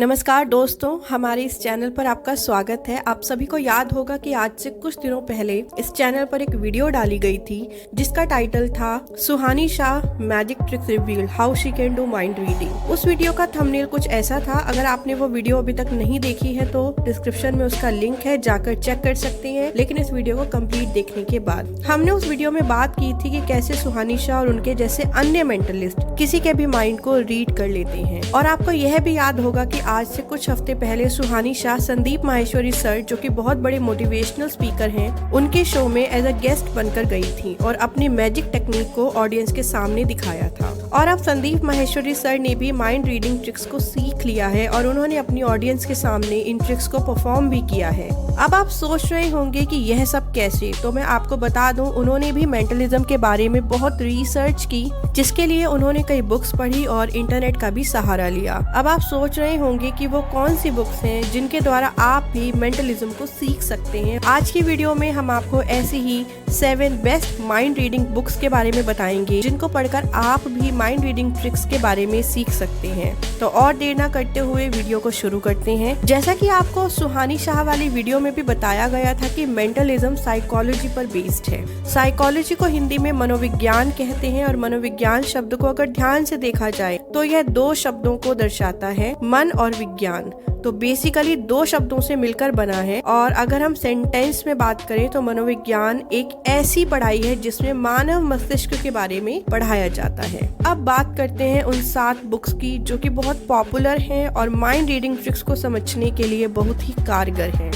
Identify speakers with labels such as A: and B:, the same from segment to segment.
A: नमस्कार दोस्तों, हमारे इस चैनल पर आपका स्वागत है। आप सभी को याद होगा कि आज से कुछ दिनों पहले इस चैनल पर एक वीडियो डाली गई थी जिसका टाइटल था Suhani Shah magic tricks revealed how she can do mind reading. उस वीडियो का थंबनेल कुछ ऐसा था। अगर आपने वो वीडियो अभी तक नहीं देखी है तो डिस्क्रिप्शन में उसका लिंक है, जाकर चेक कर सकते हैं। लेकिन इस वीडियो को कंप्लीट देखने के बाद हमने उस वीडियो में बात की थी कि कैसे सुहानी शाह और उनके जैसे अन्य मेंटलिस्ट किसी के भी माइंड को रीड कर लेते हैं। और आपको यह भी याद होगा कि आज से कुछ हफ्ते पहले सुहानी शाह संदीप माहेश्वरी सर, जो कि बहुत बड़े मोटिवेशनल स्पीकर हैं, उनके शो में एज अ गेस्ट बनकर गई थी और अपनी मैजिक टेक्निक को ऑडियंस के सामने दिखाया था। और अब संदीप माहेश्वरी सर ने भी माइंड रीडिंग ट्रिक्स को सीख लिया है और उन्होंने अपनी ऑडियंस के सामने इन ट्रिक्स को परफॉर्म भी किया है। अब आप सोच रहे होंगे कि यह सब कैसे, तो मैं आपको बता दूं, उन्होंने भी मेंटलिज्म के बारे में बहुत रिसर्च की, जिसके लिए उन्होंने कई बुक्स पढ़ी और इंटरनेट का भी सहारा लिया। अब आप सोच रहे होंगे कि वो कौन सी बुक्स हैं जिनके द्वारा आप भी मेंटलिज्म को सीख सकते हैं। आज की वीडियो में हम आपको ऐसी ही 7 बेस्ट माइंड रीडिंग बुक्स के बारे में बताएंगे जिनको पढ़कर आप भी माइंड रीडिंग ट्रिक्स के बारे में सीख सकते हैं। तो और देर ना करते हुए वीडियो को शुरू करते हैं। जैसा कि आपको सुहानी शाह वाली वीडियो में भी बताया गया था कि मेंटलिज्म साइकोलॉजी पर बेस्ड है। साइकोलॉजी को हिंदी में मनोविज्ञान कहते हैं और मनोविज्ञान शब्द को अगर ध्यान से देखा जाए तो यह 2 शब्दों को दर्शाता है, मन और विज्ञान। तो बेसिकली 2 शब्दों से मिलकर बना है। और अगर हम सेंटेंस में बात करें तो मनोविज्ञान एक ऐसी पढ़ाई है जिसमें मानव मस्तिष्क के बारे में पढ़ाया जाता है। अब बात करते हैं उन 7 बुक्स की जो कि बहुत पॉपुलर हैं और माइंड रीडिंग ट्रिक्स को समझने के लिए बहुत ही कारगर हैं।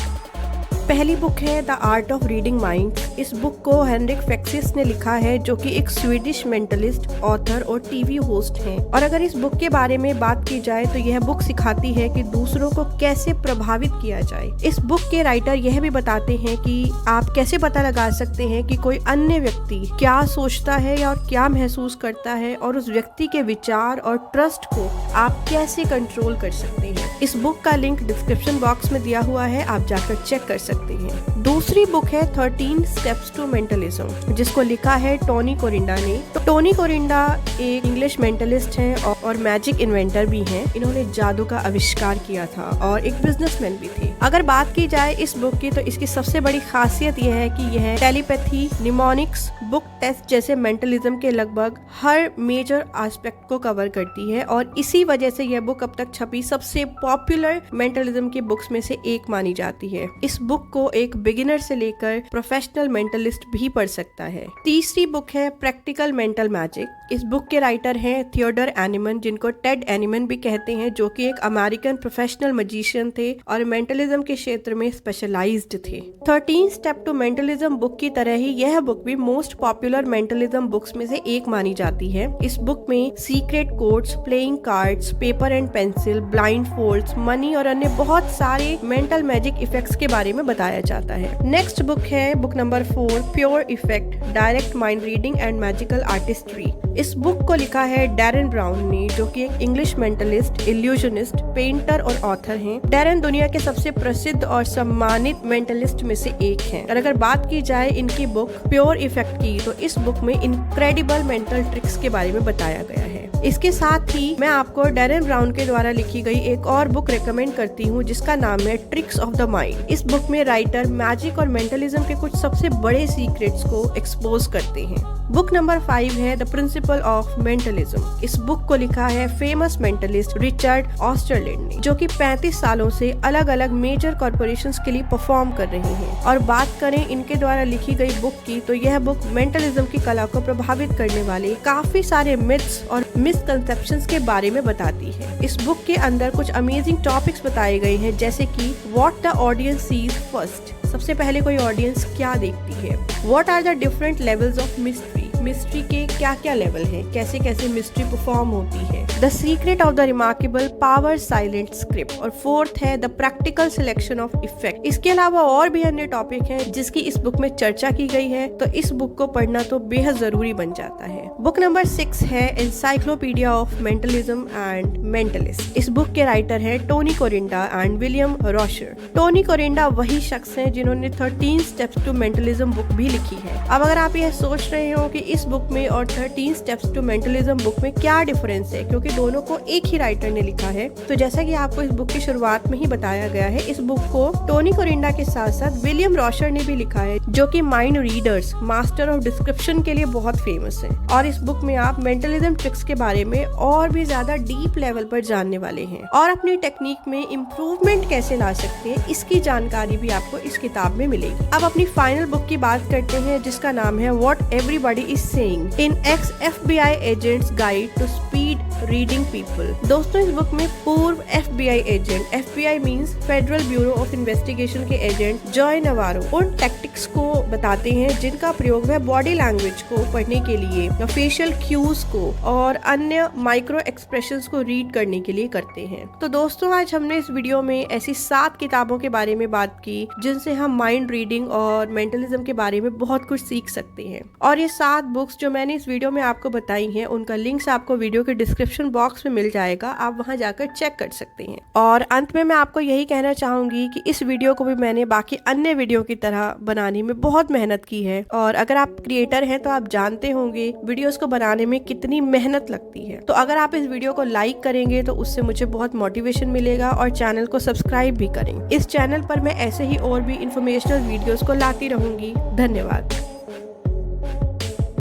A: पहली बुक है the art of reading mind. इस बुक को हेनरिक फेक्सिस ने लिखा है, जो कि एक स्वीडिश मेंटलिस्ट, ऑथर और टीवी होस्ट हैं। और अगर इस बुक के बारे में बात की जाए तो यह बुक सिखाती है कि दूसरों को कैसे प्रभावित किया जाए। इस बुक के राइटर यह भी बताते हैं कि आप कैसे पता लगा सकते हैं कि कोई अन्य व्यक्ति क्या सोचता है और क्या महसूस करता है, और उस व्यक्ति के विचार और ट्रस्ट को आप कैसे कंट्रोल कर सकते हैं। इस बुक का लिंक डिस्क्रिप्शन बॉक्स में दिया हुआ है, आप जाकर चेक कर सकते हैं। दूसरी बुक है 13 स्टेप्स टू मेंटलिज्म, जिसको लिखा है टोनी कोरिंडा ने। तो टोनी कोरिंडा एक इंग्लिश मेंटलिस्ट हैं और मैजिक इन्वेंटर भी हैं। इन्होंने जादू का आविष्कार किया था और एक बिजनेसमैन भी थे। अगर बात की जाए इस बुक की तो इसकी सबसे बड़ी खासियत यह है कि यह टेलीपैथी, निमोनिक्स, बुक टेस्ट जैसे मेंटलिज्म के लगभग हर मेजर एस्पेक्ट को कवर करती है। और इसी वजह से यह बुक अब तक छपी सबसे पॉपुलर मेंटलिज्म की बुक्स में से एक मानी जाती है। इस बुक को एक बिगिनर से लेकर प्रोफेशनल मेंटलिस्ट भी पढ़ सकता है। तीसरी बुक है प्रैक्टिकल मेंटल मैजिक। इस बुक के राइटर हैं थियोडर एनिमन, जिनको टेड एनिमन भी कहते हैं, जो कि एक अमेरिकन प्रोफेशनल मैजिशियन थे और मेंटलिज्म के क्षेत्र में स्पेशलाइज्ड थे। 13 स्टेप टू मेंटलिज्म बुक की तरह ही यह बुक भी मोस्ट पॉपुलर मेंटलिज्म बुक्स में से एक मानी जाती है। इस बुक में secret codes, playing cards, paper and pencil, blind folds, money और अन्य बहुत सारे मेंटल मैजिक इफेक्ट्स के बारे में बताया जाता है। नेक्स्ट बुक है book number 4 pure effect, direct mind reading and magical artistry. इस बुक को लिखा है डैरेन ब्राउन ने, जो कि एक इंग्लिश मेंटलिस्ट, इल्यूजनिस्ट, पेंटर और ऑथर हैं। डैरेन दुनिया के सबसे प्रसिद्ध और सम्मानित मेंटलिस्ट में से एक हैं। और अगर बात की जाए इनकी बुक प्योर इफेक्ट की तो इस बुक में इनक्रेडिबल मेंटल ट्रिक्स के बारे में बताया गया है। इसके साथ ही मैं आपको डैरेन ब्राउन के द्वारा लिखी गई एक और बुक रेकमेंड करती हूँ जिसका नाम है ट्रिक्स ऑफ द माइंड। इस बुक में राइटर मैजिक और मेंटलिज्म के कुछ सबसे बड़े सीक्रेट्स को एक्सपोज करते हैं। बुक नंबर 5 है द प्रिंसिपल ऑफ मेंटलिज्म। इस बुक को लिखा है फेमस मेंटलिस्ट रिचर्ड ऑस्टरलैंड ने, जो कि 35 सालों से अलग अलग मेजर कॉर्पोरेशंस के लिए परफॉर्म कर रहे हैं। और बात करें इनके द्वारा लिखी गई बुक की तो यह बुक मेंटलिज्म की कला को प्रभावित करने वाले काफी सारे मिथ्स और मिसकंसेप्शंस के बारे में बताती है। इस बुक के अंदर कुछ अमेजिंग टॉपिक्स बताए गए हैं, जैसे कि what the audience sees first, सबसे पहले कोई ऑडियंस क्या देखती है। What are the different levels of mystery, mystery के क्या क्या लेवल हैं, कैसे कैसे मिस्ट्री परफॉर्म होती है। The secret of the remarkable power silent script. और 4th है the practical selection of effect. इसके अलावा और भी अन्य टॉपिक हैं जिसकी इस बुक में चर्चा की गई है, तो इस बुक को पढ़ना तो बेहद जरूरी बन जाता है। बुक नंबर 6 है encyclopedia of mentalism and mentalist. इस बुक के राइटर हैं टोनी कोरिंडा एंड विलियम रॉशर। टोनी कोरिंडा वही शख्स हैं जिन्होंने 13 स्टेप्स टू मेंटलिज्म बुक भी लिखी है। अब अगर आप यह सोच रहे हो कि इस बुक में और 13 स्टेप्स टू मेंटलिज्म बुक में क्या डिफरेंस है, क्योंकि दोनों को एक ही राइटर ने लिखा है। तो जैसा कि आपको इस बुक की शुरुआत में ही बताया गया है, इस बुक को टोनी कोरिंडा के साथ साथ विलियम रॉशर ने भी लिखा है, जो कि mind readers master of description के लिए बहुत फेमस है। और इस बुक में आप मेंटलिज्म ट्रिक्स के बारे में और भी ज्यादा डीप लेवल पर जानने वाले हैं और अपनी टेक्निक में इम्प्रूवमेंट कैसे ला सकते हैं, इसकी जानकारी भी आपको इस किताब में मिलेगी। अब अपनी फाइनल बुक की बात करते हैं, जिसका नाम है what everybody is saying in ex FBI agents guide to speed reading people. दोस्तों, इस बुक में पूर्व FBI agent, FBI means federal bureau of investigation के एजेंट जॉय नवारो उन टैक्टिक्स को बताते हैं जिनका प्रयोग वह बॉडी लैंग्वेज को पढ़ने के लिए या फेशियल क्यूज को और अन्य माइक्रो एक्सप्रेशंस को रीड करने के लिए करते हैं। तो दोस्तों, आज हमने इस वीडियो में ऐसी 7 किताबों के बारे में बात की जिनसे हम माइंड रीडिंग और मेंटलिज्म के बारे में बहुत कुछ सीख सकते हैं। और ये 7 बुक्स जो मैंने इस वीडियो में आपको बताई हैं, उनका लिंक्स आपको वीडियो के डिस्क्रिप्शन बॉक्स में मिल जाएगा, आप वहां जाकर चेक कर सकते हैं। और अंत में मैं आपको यही कहना चाहूंगी कि इस वीडियो को भी मैंने बाकी अन्य वीडियो की तरह बनाने में बहुत मेहनत की है, और अगर आप क्रिएटर हैं तो आप जानते होंगे वीडियोस को बनाने में कितनी मेहनत लगती है। तो अगर आप इस वीडियो को लाइक करेंगे तो उससे मुझे बहुत मोटिवेशन मिलेगा, और चैनल को सब्सक्राइब भी करें। इस चैनल पर मैं ऐसे ही और भी इंफॉर्मेशनल वीडियोस को लाती रहूंगी। धन्यवाद।